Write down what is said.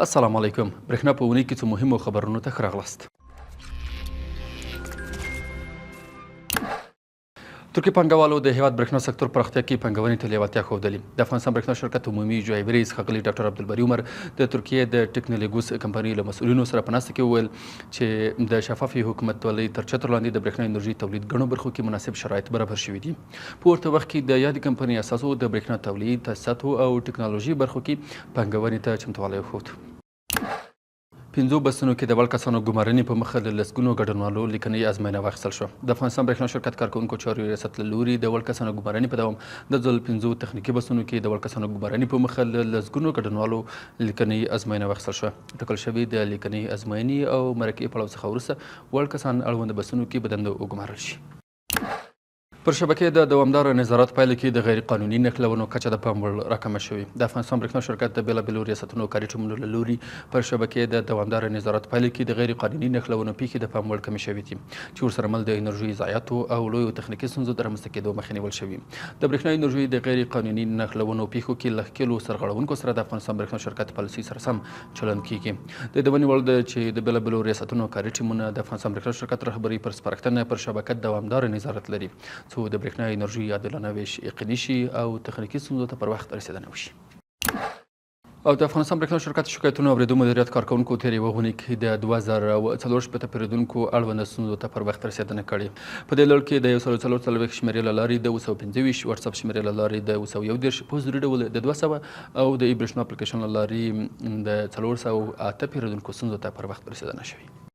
السلام علیکم. برېښنا په اونۍ کې څو مهمو خبرونو ته ښه راغلاست. ترکي پانګوالو د هیواد برېښنا سکتور پراختیا کې پانګونې ته لیوالتیا ښودلې. د افغانستان برېښنا شرکت عمومي جوایي رئیس ښاغلي ډاکټر عبدالبري عمر د ترکیې د ټکنالوژیس کمپنۍ له مسؤلینو سره په ناسته کې وویل چې د شفافې حکومتولۍ تر چتر لاندې د برېښنا انرژي تولید ګڼو برخو کې مناسب شرایط برابر شوي دي. په ورته وخت کې د یادې کمپنۍ اساسو د برېښنا تولید، تاسیساتو او ټکنالوژي برخو کې پانګونې ته چمتوالی وښود. 5 بسونو کې د وړ کسانو ګمارنې په مخه له لسګونو ګډونوالو لیکنۍ ازموینه واخیستل شوه. د افغانستان برېښنا شرکت کارکوونکو چارو ریاست له لوري د وړ کسانو ګمارنې په دوام د ځل 5 تخنیکي بسونو کې د وړ کسانو ګمارنې په مخه له لسګونو ګډونوالو لیکنۍ ازموینه واخیستل شوه. ټاکل شوي د لیکنۍ ازموینې او مرکې پړاو څخه وروسته وړ کسان اړونده بسونو کې بدنده وګمارل شي. پر شبکې د دوامداره نظارت پایله کې د غیر قانوني نښلونو کچه د پام وړ راکمه شوې. د افغانستان برېښنا شرکت د بېلابېلو ریاستونو کاري ټیمونو له لوري پر شبکې د دوامداره نظارت پایله کې د غیر قانوني نښلونو پیښې د پام وړ کمې شوې دي چې ورسره مل د انرژي ضایعاتو او لویو تخنیکي ستونزو د رامنځته کېدو مخه نیول شوي. د برېښنا انرژي د غیر قانوني نښلونو پیښو کې له ښکېلو سرغړونکو سره د افغانستان برېښنا شرکت پالیسۍ سره سم چلند کیږي. د دې وړ ده چې د بېلابېلو ریاستونو کاري ټیمونه د افغانستان برېښنا شرکت رهبرۍ پر سپارښتنه پر شبکه دوامداره نظارت لري څو د برېښنا انرژي عادلانه ویش یقیني شي او تخنیکي ستونزو ته پر وخت رسیدنه وشي. او د افغانستان برېښنا شرکت شکایتونو اورېدو مدیریت کارکوونکو تېرې یوه اونۍ کې د 2040 پیرودونکو اړونده ستونزو ته پر وخت رسیدنه کړې. په دې لړ کې د 144 شمېرې له لارې د 225 واتساپ شمېرې له لارې د 211 په حضوري ډول د 200 او د ای برېښنا اپلیکیشن له لارې د 408 پیرودونکو ستونزو ته پر وخت رسیدنه شوې.